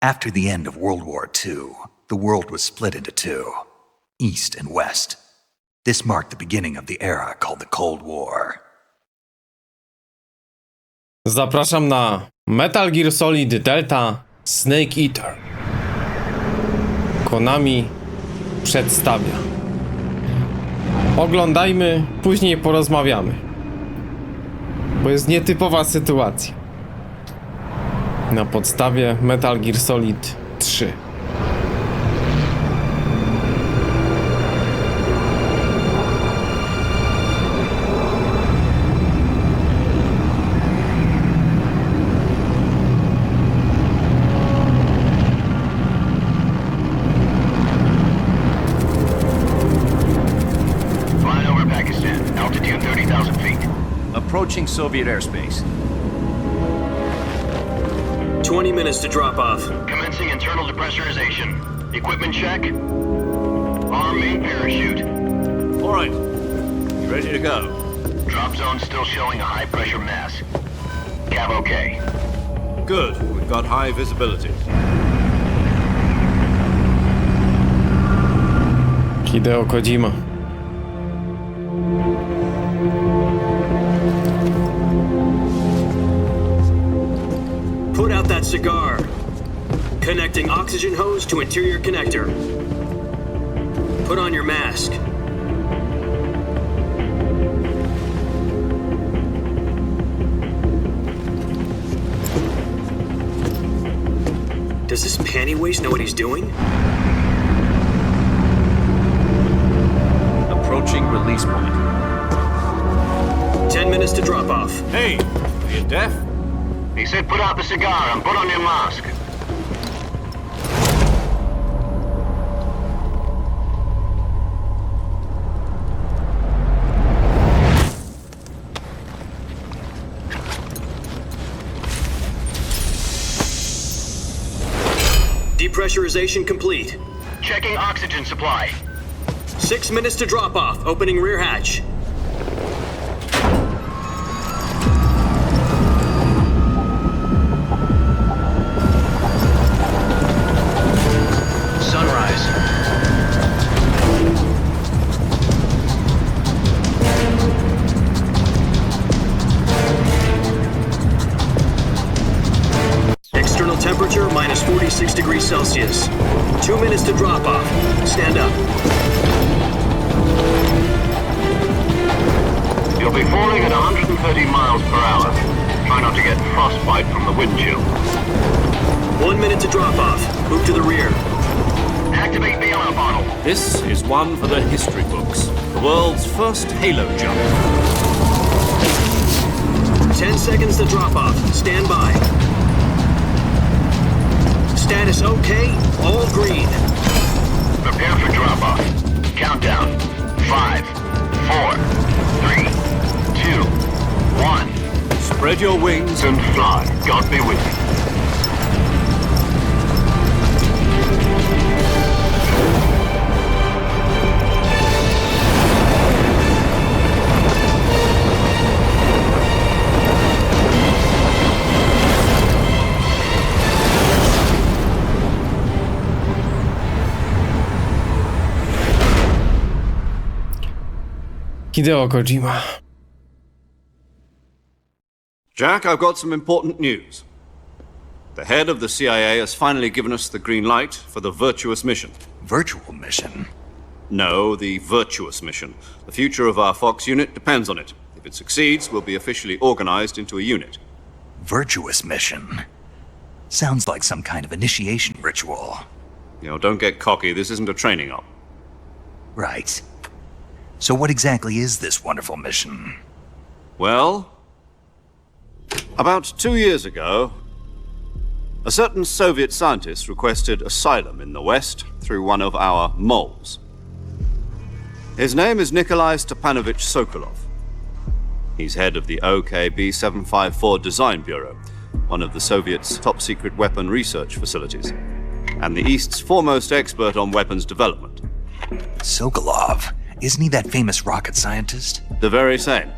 After the end of World War II, the world was split into two, East and West. This marked the beginning of the era called the Cold War. Zapraszam na Metal Gear Solid Delta Snake Eater. Konami przedstawia. Oglądajmy, później porozmawiamy. Bo jest nietypowa sytuacja. Na podstawie Metal Gear Solid 3. Approaching Soviet airspace. 20 minutes to drop off. Commencing internal depressurization. Equipment check. Arm main parachute. All right. You ready to go? Drop zone still showing a high pressure mass. Cav okay. Good. We've got high visibility. Hideo Kojima. Put out that cigar. Connecting oxygen hose to interior connector. Put on your mask. Does this panty waste know what he's doing? Approaching release point. 10 minutes to drop off. Hey, are you deaf? He said put out the cigar and put on your mask. Depressurization complete. Checking oxygen supply. 6 minutes to drop off. Opening rear hatch. Sunrise. External temperature minus 46 degrees Celsius. 2 minutes to drop off. Stand up. You'll be falling at 130 miles per hour. Try not to get frostbite from the wind chill. 1 minute to drop off. Move to the rear. Activate bailout bottle. This is one for the history books. The world's first halo jump. 10 seconds to drop off. Stand by. Status okay. All green. Prepare for drop off. Countdown. 5, 4, 3, 2, 1. Spread your wings And fly. God be with you. Hideo Kojima. Jack, I've got some important news. The head of the CIA has finally given us the green light for the virtuous mission. Virtual mission? No, the virtuous mission. The future of our Fox unit depends on it. If it succeeds, we'll be officially organized into a unit. Virtuous mission? Sounds like some kind of initiation ritual. You know, don't get cocky. This isn't a training op. Right. So what exactly is this wonderful mission? Well, about 2 years ago, a certain Soviet scientist requested asylum in the West through one of our moles. His name is Nikolai Stepanovich Sokolov. He's head of the OKB 754 Design Bureau, one of the Soviets' top-secret weapon research facilities, and the East's foremost expert on weapons development. Sokolov? Isn't he that famous rocket scientist? The very same.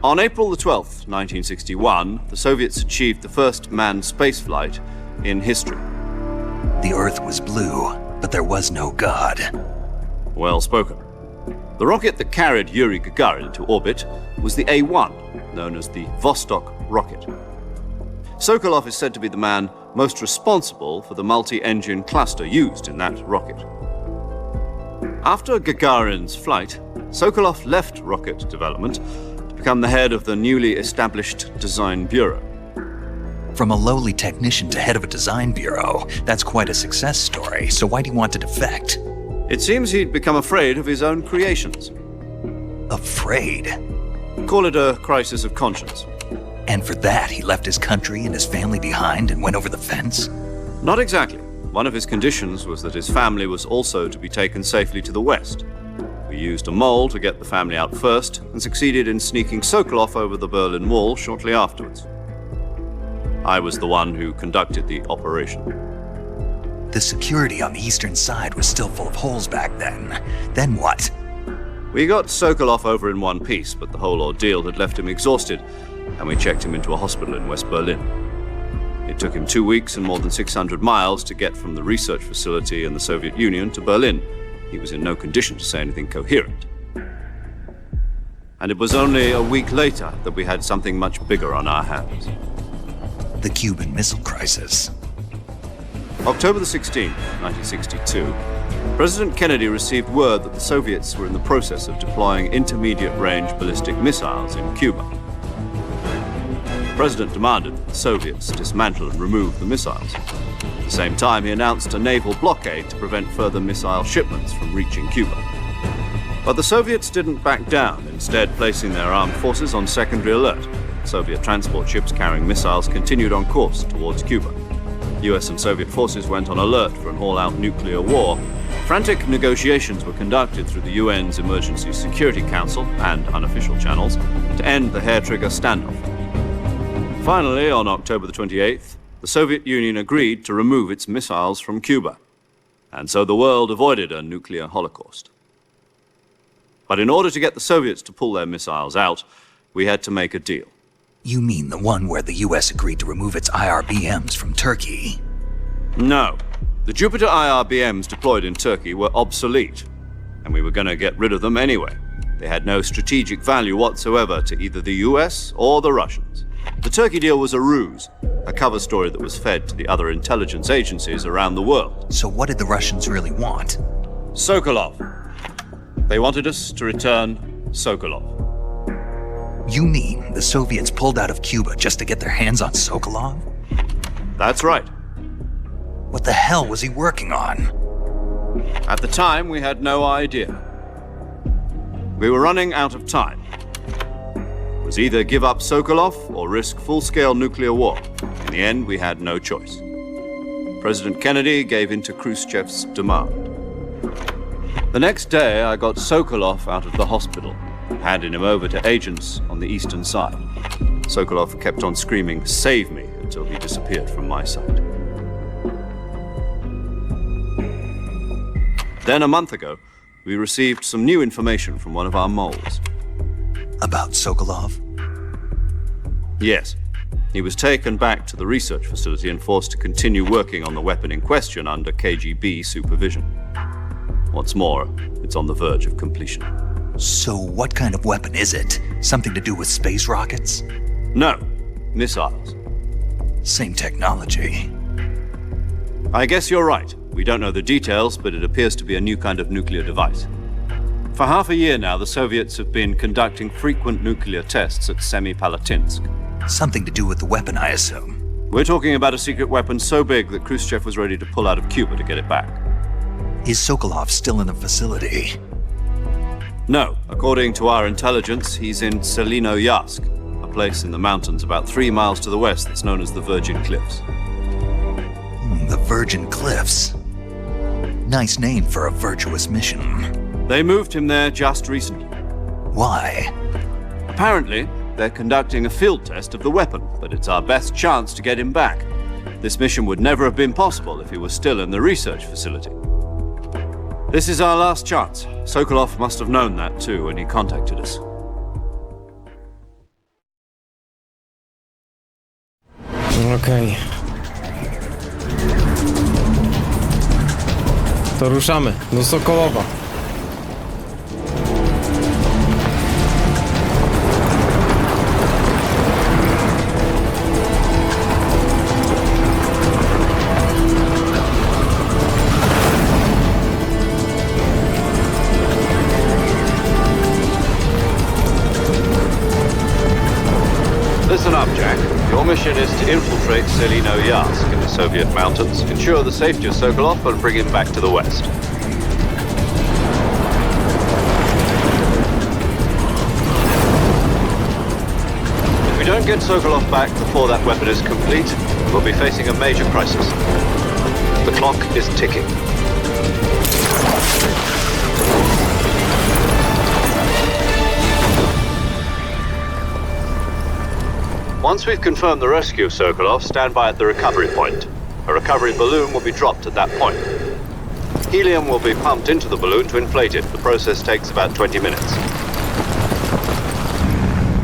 On April the 12th, 1961, the Soviets achieved the first manned spaceflight in history. The Earth was blue, but there was no God. Well spoken. The rocket that carried Yuri Gagarin to orbit was the A-1, known as the Vostok rocket. Sokolov is said to be the man most responsible for the multi-engine cluster used in that rocket. After Gagarin's flight, Sokolov left rocket development to become the head of the newly established design bureau. From a lowly technician to head of a design bureau, that's quite a success story, so why do you want to defect? It seems he'd become afraid of his own creations. Afraid? Call it a crisis of conscience. And for that, he left his country and his family behind and went over the fence? Not exactly. One of his conditions was that his family was also to be taken safely to the west. We used a mole to get the family out first and succeeded in sneaking Sokolov over the Berlin Wall shortly afterwards. I was the one who conducted the operation. The security on the eastern side was still full of holes back then. Then what? We got Sokolov over in one piece, but the whole ordeal had left him exhausted, and we checked him into a hospital in West Berlin. It took him 2 weeks and more than 600 miles to get from the research facility in the Soviet Union to Berlin. He was in no condition to say anything coherent. And it was only a week later that we had something much bigger on our hands. The Cuban Missile Crisis. October the 16th, 1962, President Kennedy received word that the Soviets were in the process of deploying intermediate-range ballistic missiles in Cuba. The President demanded that the Soviets dismantle and remove the missiles. At the same time, he announced a naval blockade to prevent further missile shipments from reaching Cuba. But the Soviets didn't back down, instead placing their armed forces on secondary alert. Soviet transport ships carrying missiles continued on course towards Cuba. US and Soviet forces went on alert for an all-out nuclear war. Frantic negotiations were conducted through the UN's Emergency Security Council and unofficial channels to end the hair-trigger standoff. Finally, on October the 28th, the Soviet Union agreed to remove its missiles from Cuba. And so the world avoided a nuclear holocaust. But in order to get the Soviets to pull their missiles out, we had to make a deal. You mean the one where the US agreed to remove its IRBMs from Turkey? No. The Jupiter IRBMs deployed in Turkey were obsolete, and we were going to get rid of them anyway. They had no strategic value whatsoever to either the US or the Russians. The Turkey deal was a ruse, a cover story that was fed to the other intelligence agencies around the world. So what did the Russians really want? Sokolov. They wanted us to return Sokolov. You mean the Soviets pulled out of Cuba just to get their hands on Sokolov? That's right. What the hell was he working on? At the time, we had no idea. We were running out of time. It was either give up Sokolov or risk full-scale nuclear war. In the end, we had no choice. President Kennedy gave in to Khrushchev's demand. The next day, I got Sokolov out of the hospital, handing him over to agents on the eastern side. Sokolov kept on screaming, "Save me," until he disappeared from my sight. Then a month ago, we received some new information from one of our moles. About Sokolov? Yes. He was taken back to the research facility and forced to continue working on the weapon in question under KGB supervision. What's more, it's on the verge of completion. So what kind of weapon is it? Something to do with space rockets? No, missiles. Same technology. I guess you're right. We don't know the details, but it appears to be a new kind of nuclear device. For half a year now, the Soviets have been conducting frequent nuclear tests at Semipalatinsk. Something to do with the weapon, I assume. We're talking about a secret weapon so big that Khrushchev was ready to pull out of Cuba to get it back. Is Sokolov still in the facility? No. According to our intelligence, he's in Selinoyarsk, a place in the mountains about 3 miles to the west that's known as the Virgin Cliffs. The Virgin Cliffs. Nice name for a virtuous mission. They moved him there just recently. Why? Apparently, they're conducting a field test of the weapon, but it's our best chance to get him back. This mission would never have been possible if he was still in the research facility. This is our last chance. Sokolov must have known that too when he contacted us. Okej. To ruszamy do Sokołowa. Listen up, Jack. Your mission is to infiltrate Selino-Yarsk in the Soviet mountains, ensure the safety of Sokolov, and bring him back to the west. If we don't get Sokolov back before that weapon is complete, we'll be facing a major crisis. The clock is ticking. Once we've confirmed the rescue of Sokolov, stand by at the recovery point. A recovery balloon will be dropped at that point. Helium will be pumped into the balloon to inflate it. The process takes about 20 minutes.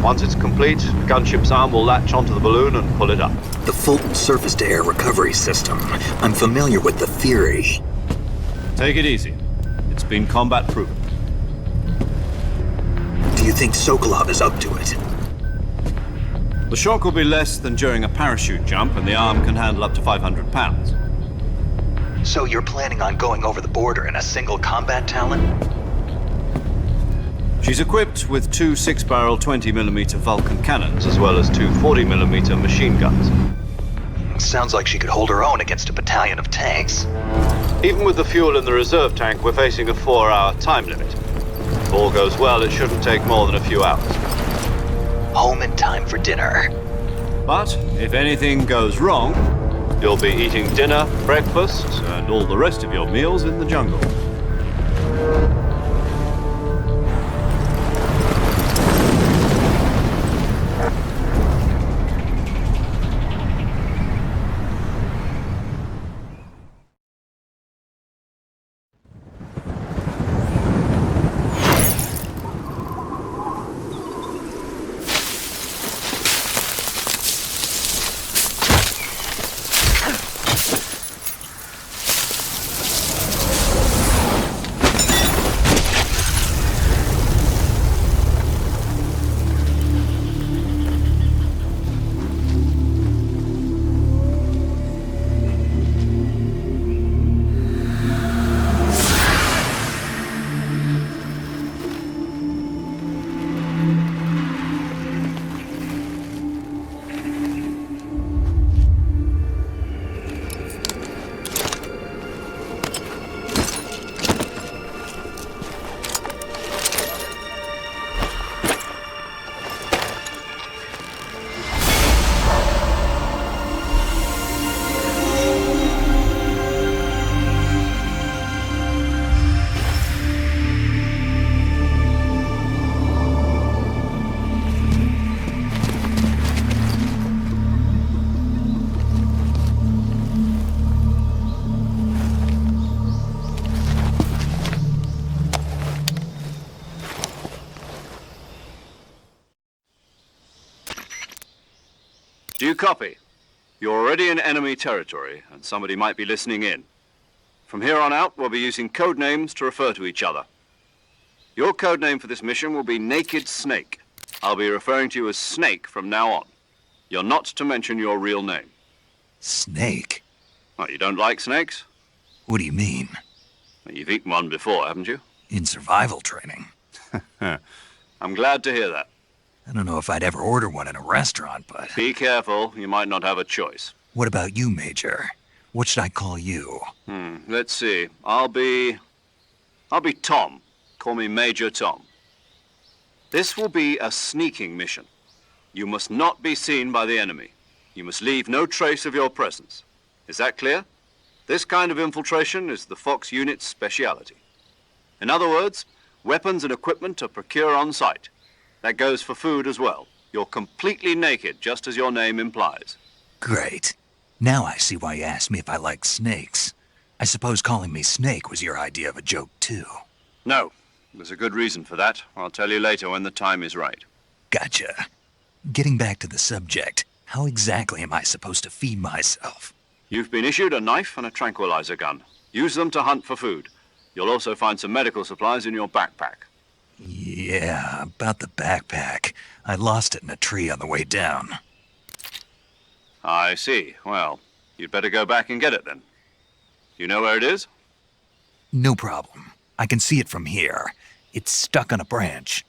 Once it's complete, a gunship's arm will latch onto the balloon and pull it up. The Fulton surface-to-air recovery system. I'm familiar with the theory. Take it easy. It's been combat proven. Do you think Sokolov is up to it? The shock will be less than during a parachute jump, and the arm can handle up to 500 pounds. So you're planning on going over the border in a single combat Talon? She's equipped with two 6-barrel 20mm Vulcan cannons, as well as two 40mm machine guns. Sounds like she could hold her own against a battalion of tanks. Even with the fuel in the reserve tank, we're facing a 4-hour time limit. If all goes well, it shouldn't take more than a few hours. Home in time for dinner. But if anything goes wrong, you'll be eating dinner, breakfast, and all the rest of your meals in the jungle. Do you copy? You're already in enemy territory, and somebody might be listening in. From here on out, we'll be using code names to refer to each other. Your code name for this mission will be Naked Snake. I'll be referring to you as Snake from now on. You're not to mention your real name. Snake? Well, you don't like snakes? What do you mean? Well, you've eaten one before, haven't you? In survival training. I'm glad to hear that. I don't know if I'd ever order one in a restaurant, but... Be careful, you might not have a choice. What about you, Major? What should I call you? Let's see. I'll be Tom. Call me Major Tom. This will be a sneaking mission. You must not be seen by the enemy. You must leave no trace of your presence. Is that clear? This kind of infiltration is the Fox unit's speciality. In other words, weapons and equipment are procured on site. That goes for food as well. You're completely naked, just as your name implies. Great. Now I see why you asked me if I like snakes. I suppose calling me Snake was your idea of a joke, too. No, there's a good reason for that. I'll tell you later when the time is right. Gotcha. Getting back to the subject, how exactly am I supposed to feed myself? You've been issued a knife and a tranquilizer gun. Use them to hunt for food. You'll also find some medical supplies in your backpack. Yeah, about the backpack. I lost it in a tree on the way down. I see. Well, you'd better go back and get it then. You know where it is? No problem. I can see it from here. It's stuck on a branch.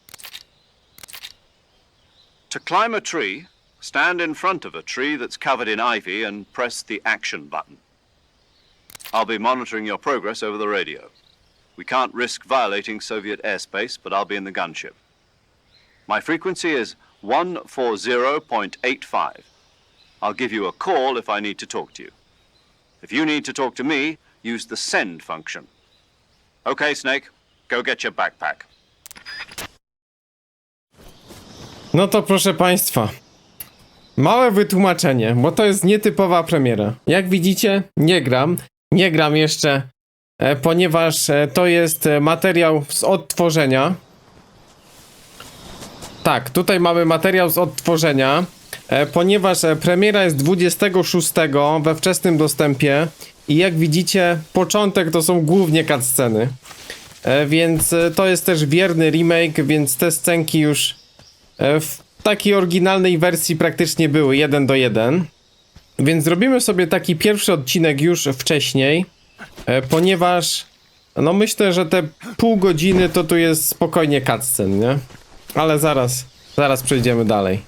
To climb a tree, stand in front of a tree that's covered in ivy and press the action button. I'll be monitoring your progress over the radio. We can't risk violating Soviet airspace, but I'll be in the gunship. My frequency is 140.85. I'll give you a call if I need to talk to you. If you need to talk to me, use the send function. Okay, Snake, go get your backpack. No to proszę państwa, małe wytłumaczenie, bo to jest nietypowa premiera. Jak widzicie, nie gram jeszcze, ponieważ to jest materiał z odtworzenia. Tak, tutaj mamy materiał z odtworzenia, ponieważ premiera jest 26 we wczesnym dostępie i jak widzicie, początek to są głównie cutsceny. Więc to jest też wierny remake, więc te scenki już w takiej oryginalnej wersji praktycznie były 1:1. Więc zrobimy sobie taki pierwszy odcinek już wcześniej, ponieważ no myślę, że te pół godziny to tu jest spokojnie cutscen, nie? Ale zaraz przejdziemy dalej.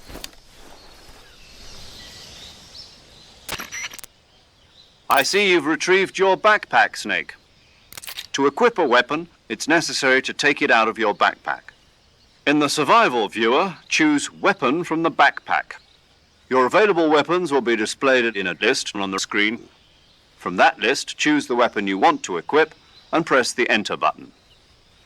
I see you've retrieved your backpack, Snake. To equip a weapon, it's necessary to take it out of your backpack. In the survival viewer, choose Weapon from the backpack. Your available weapons will be displayed in a list on the screen. From that list, choose the weapon you want to equip and press the Enter button.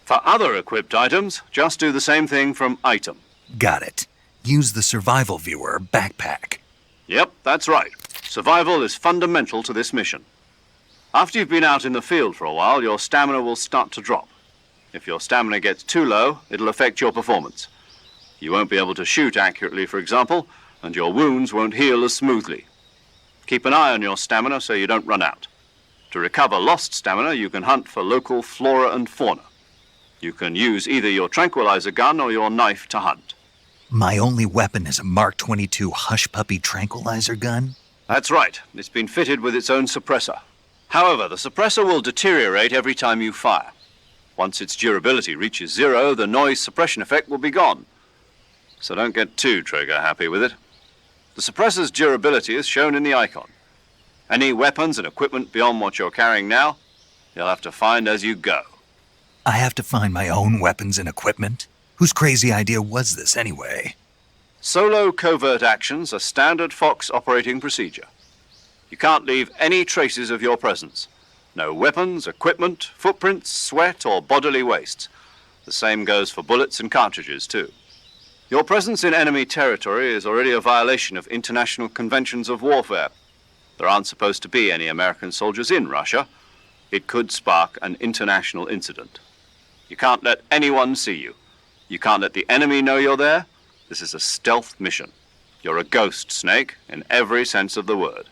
For other equipped items, just do the same thing from Item. Got it. Use the survival viewer backpack. Yep, that's right. Survival is fundamental to this mission. After you've been out in the field for a while, your stamina will start to drop. If your stamina gets too low, it'll affect your performance. You won't be able to shoot accurately, for example, and your wounds won't heal as smoothly. Keep an eye on your stamina so you don't run out. To recover lost stamina, you can hunt for local flora and fauna. You can use either your tranquilizer gun or your knife to hunt. My only weapon is a Mark 22 Hush Puppy tranquilizer gun? That's right. It's been fitted with its own suppressor. However, the suppressor will deteriorate every time you fire. Once its durability reaches 0, the noise suppression effect will be gone. So don't get too trigger-happy with it. The suppressor's durability is shown in the icon. Any weapons and equipment beyond what you're carrying now, you'll have to find as you go. I have to find my own weapons and equipment? Whose crazy idea was this anyway? Solo covert actions are standard Fox operating procedure. You can't leave any traces of your presence. No weapons, equipment, footprints, sweat, or bodily wastes. The same goes for bullets and cartridges, too. Your presence in enemy territory is already a violation of international conventions of warfare. There aren't supposed to be any American soldiers in Russia. It could spark an international incident. You can't let anyone see you. You can't let the enemy know you're there. This is a stealth mission. You're a ghost, Snake, in every sense of the word.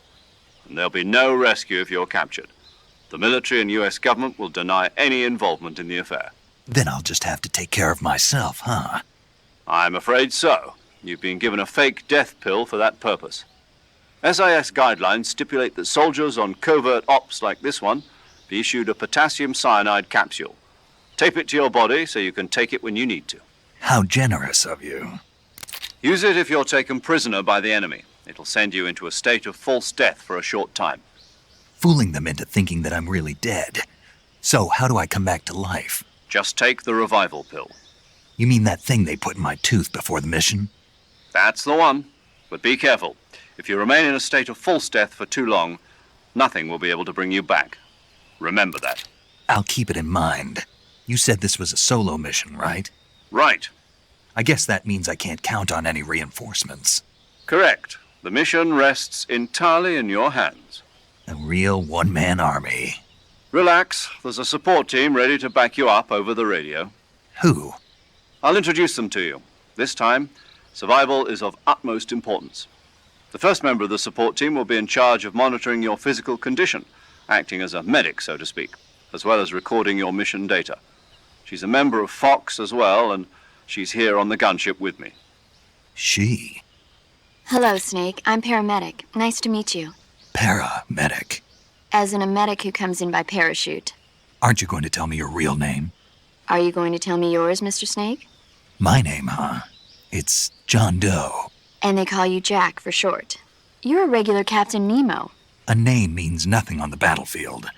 And there'll be no rescue if you're captured. The military and US government will deny any involvement in the affair. Then I'll just have to take care of myself, huh? I'm afraid so. You've been given a fake death pill for that purpose. SIS guidelines stipulate that soldiers on covert ops like this one be issued a potassium cyanide capsule. Tape it to your body so you can take it when you need to. How generous of you. Use it if you're taken prisoner by the enemy. It'll send you into a state of false death for a short time. Fooling them into thinking that I'm really dead. So how do I come back to life? Just take the revival pill. You mean that thing they put in my tooth before the mission? That's the one. But be careful. If you remain in a state of false death for too long, nothing will be able to bring you back. Remember that. I'll keep it in mind. You said this was a solo mission, right? Right. I guess that means I can't count on any reinforcements. Correct. The mission rests entirely in your hands. A real one-man army. Relax. There's a support team ready to back you up over the radio. Who? I'll introduce them to you. This time, survival is of utmost importance. The first member of the support team will be in charge of monitoring your physical condition acting as a medic, so to speak, as well as recording your mission data. She's a member of Fox as well, and she's here on the gunship with me. She? Hello, Snake. I'm paramedic. Nice to meet you. Paramedic. As in a medic who comes in by parachute. Aren't you going to tell me your real name? Are you going to tell me yours, Mr. Snake? My name, huh? It's John Doe. And they call you Jack for short. You're a regular Captain Nemo. A name means nothing on the battlefield.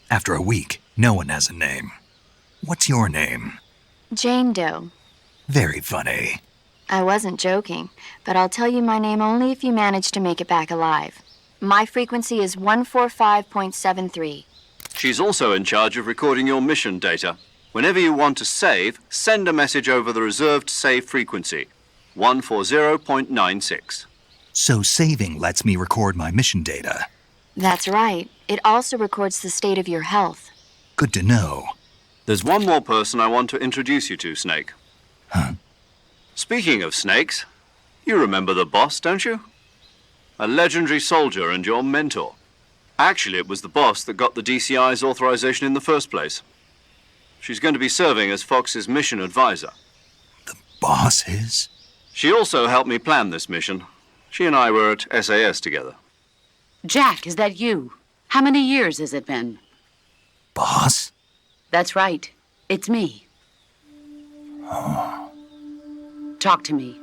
After a week, no one has a name. What's your name? Jane Doe. Very funny. I wasn't joking, but I'll tell you my name only if you manage to make it back alive. My frequency is 145.73. She's also in charge of recording your mission data. Whenever you want to save, send a message over the reserved save frequency, 140.96. So saving lets me record my mission data. That's right. It also records the state of your health. Good to know. There's one more person I want to introduce you to, Snake. Huh? Speaking of snakes, you remember the boss, don't you? A legendary soldier and your mentor. Actually, it was the boss that got the DCI's authorization in the first place. She's going to be serving as Fox's mission advisor. The boss is? She also helped me plan this mission. She and I were at SAS together. Jack, is that you? How many years has it been? Boss? That's right. It's me. Talk to me.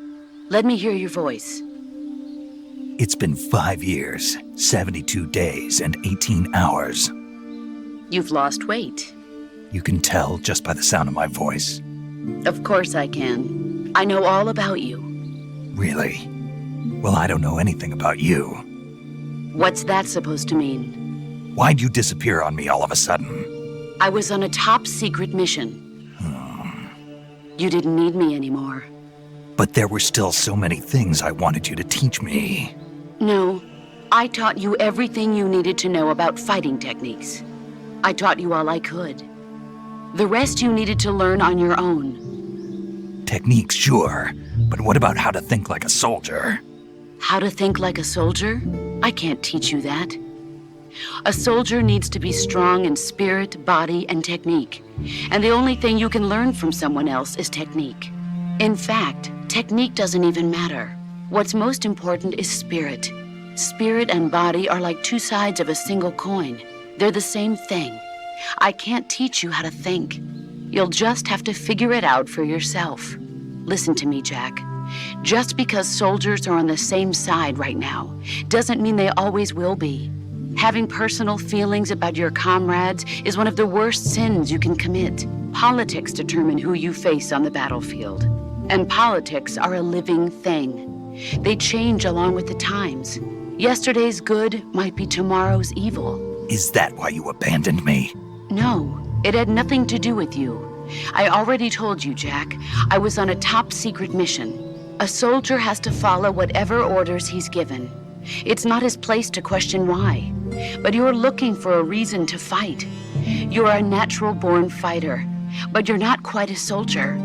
Let me hear your voice. It's been 5 years, 72 days, and 18 hours. You've lost weight. You can tell just by the sound of my voice. Of course I can. I know all about you. Really? Well, I don't know anything about you. What's that supposed to mean? Why'd you disappear on me all of a sudden? I was on a top secret mission. You didn't need me anymore. But there were still so many things I wanted you to teach me. No, I taught you everything you needed to know about fighting techniques. I taught you all I could. The rest you needed to learn on your own. Techniques, sure. But what about how to think like a soldier? How to think like a soldier? I can't teach you that. A soldier needs to be strong in spirit, body, and technique. And the only thing you can learn from someone else is technique. In fact, technique doesn't even matter. What's most important is spirit. Spirit and body are like two sides of a single coin. They're the same thing. I can't teach you how to think. You'll just have to figure it out for yourself. Listen to me, Jack. Just because soldiers are on the same side right now doesn't mean they always will be. Having personal feelings about your comrades is one of the worst sins you can commit. Politics determine who you face on the battlefield. And politics are a living thing. They change along with the times. Yesterday's good might be tomorrow's evil. Is that why you abandoned me? No, it had nothing to do with you. I already told you, Jack. I was on a top secret mission. A soldier has to follow whatever orders he's given. It's not his place to question why. But you're looking for a reason to fight. You're a natural-born fighter, but you're not quite a soldier.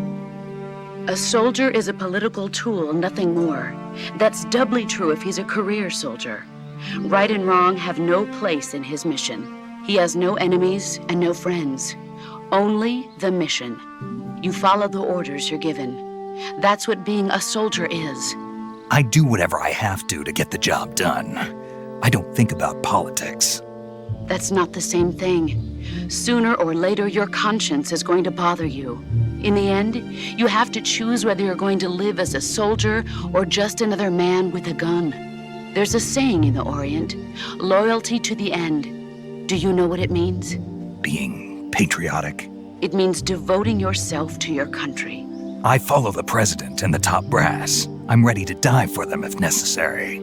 A soldier is a political tool, nothing more. That's doubly true if he's a career soldier. Right and wrong have no place in his mission. He has no enemies and no friends. Only the mission. You follow the orders you're given. That's what being a soldier is. I do whatever I have to get the job done. I don't think about politics. That's not the same thing. Sooner or later, your conscience is going to bother you. In the end, you have to choose whether you're going to live as a soldier or just another man with a gun. There's a saying in the Orient, loyalty to the end. Do you know what it means? Being patriotic. It means devoting yourself to your country. I follow the president and the top brass. I'm ready to die for them if necessary.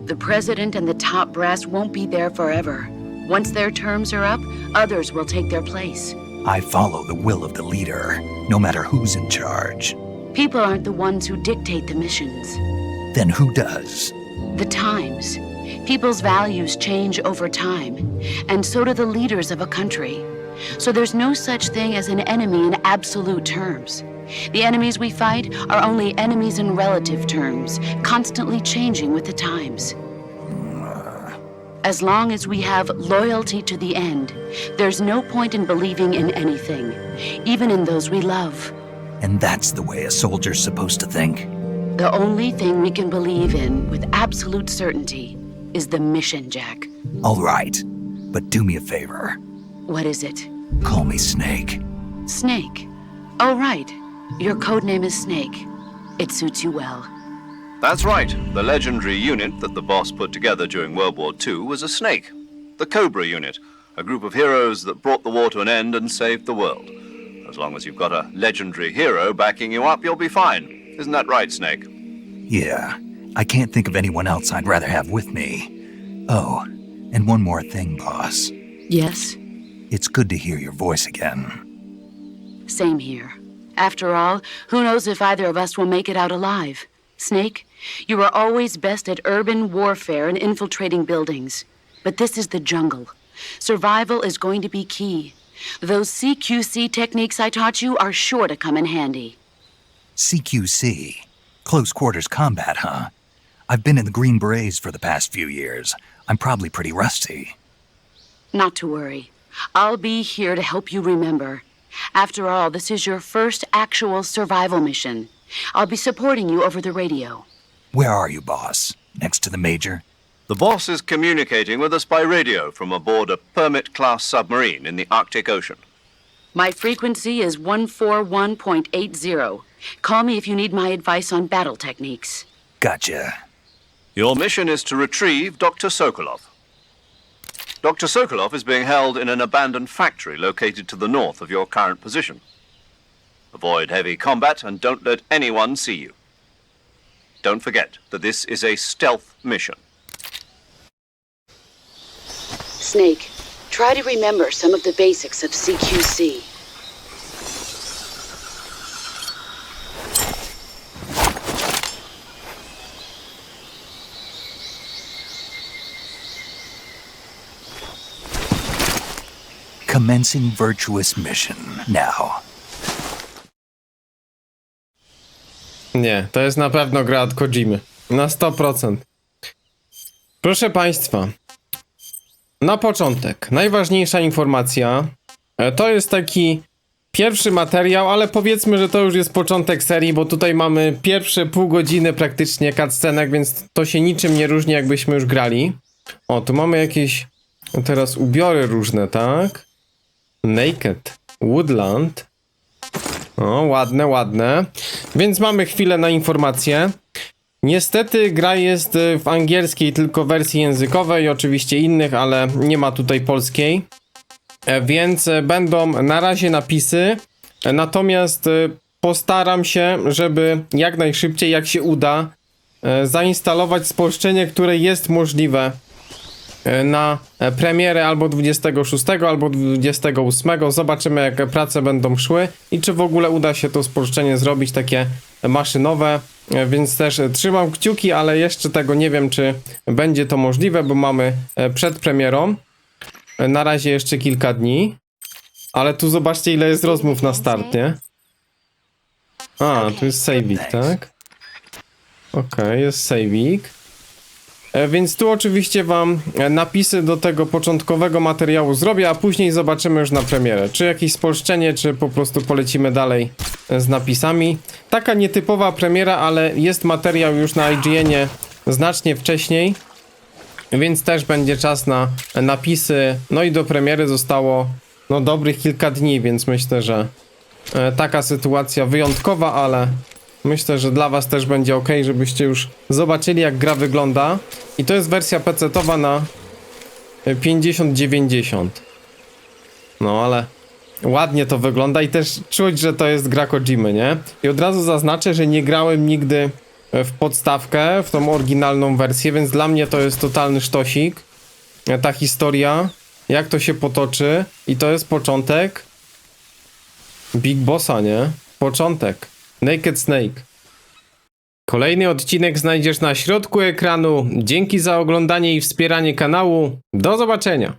The president and the top brass won't be there forever. Once their terms are up, others will take their place. I follow the will of the leader, no matter who's in charge. People aren't the ones who dictate the missions. Then who does? The times. People's values change over time, and so do the leaders of a country. So there's no such thing as an enemy in absolute terms. The enemies we fight are only enemies in relative terms, constantly changing with the times. As long as we have loyalty to the end, there's no point in believing in anything, even in those we love. And that's the way a soldier's supposed to think. The only thing we can believe in with absolute certainty is the mission, Jack. All right, but do me a favor. What is it? Call me Snake. Snake. Oh, right. Your code name is Snake. It suits you well. That's right. The legendary unit that the boss put together during World War II was a snake. The Cobra unit, a group of heroes that brought the war to an end and saved the world. As long as you've got a legendary hero backing you up, you'll be fine. Isn't that right, Snake? Yeah, I can't think of anyone else I'd rather have with me. Oh, and one more thing, boss. Yes? It's good to hear your voice again. Same here. After all, who knows if either of us will make it out alive? Snake, you are always best at urban warfare and infiltrating buildings. But this is the jungle. Survival is going to be key. Those CQC techniques I taught you are sure to come in handy. CQC? Close quarters combat, huh? I've been in the Green Berets for the past few years. I'm probably pretty rusty. Not to worry. I'll be here to help you remember. After all, this is your first actual survival mission. I'll be supporting you over the radio. Where are you, boss? Next to the Major? The boss is communicating with us by radio from aboard a Permit-class submarine in the Arctic Ocean. My frequency is 141.80. Call me if you need my advice on battle techniques. Gotcha. Your mission is to retrieve Dr. Sokolov. Dr. Sokolov is being held in an abandoned factory located to the north of your current position. Avoid heavy combat and don't let anyone see you. Don't forget that this is a stealth mission. Snake, try to remember some of the basics of CQC. Commencing virtuous mission now. Nie, to jest na pewno gra od Kojimy. Na 100%. Proszę Państwa, na początek, najważniejsza informacja, to jest taki pierwszy materiał, ale powiedzmy, że to już jest początek serii, bo tutaj mamy pierwsze pół godziny praktycznie cutscenek, więc to się niczym nie różni, jakbyśmy już grali. O, tu mamy jakieś teraz ubiory różne, tak? Naked, Woodland. O, ładne, ładne. Więc mamy chwilę na informacje. Niestety gra jest w angielskiej tylko wersji językowej, oczywiście innych, ale nie ma tutaj polskiej. Więc będą na razie napisy. Natomiast postaram się, żeby jak najszybciej, jak się uda, zainstalować spolszczenie, które jest możliwe na premierę albo 26, albo 28. Zobaczymy, jak prace będą szły i czy w ogóle uda się to spolszczenie zrobić takie maszynowe, więc też trzymam kciuki, ale jeszcze tego nie wiem, czy będzie to możliwe, bo mamy przed premierą na razie jeszcze kilka dni, ale tu zobaczcie, ile jest rozmów na start, nie? A, tu jest saving, tak? Okej, jest saving. Więc tu oczywiście wam napisy do tego początkowego materiału zrobię, a później zobaczymy już na premierę, czy jakieś spolszczenie, czy po prostu polecimy dalej z napisami. Taka nietypowa premiera, ale jest materiał już na IGN-ie znacznie wcześniej, więc też będzie czas na napisy. No i do premiery zostało no dobrych kilka dni, więc myślę, że taka sytuacja wyjątkowa, ale myślę, że dla was też będzie ok, żebyście już zobaczyli, jak gra wygląda. I to jest wersja PC-towa na 5090. No ale ładnie to wygląda i też czuć, że to jest gra Kojimy, nie? I od razu zaznaczę, że nie grałem nigdy w podstawkę, w tą oryginalną wersję, więc dla mnie to jest totalny sztosik. Ta historia, jak to się potoczy. I to jest początek Big Bossa, nie? Początek. Naked Snake. Kolejny odcinek znajdziesz na środku ekranu. Dzięki za oglądanie i wspieranie kanału. Do zobaczenia.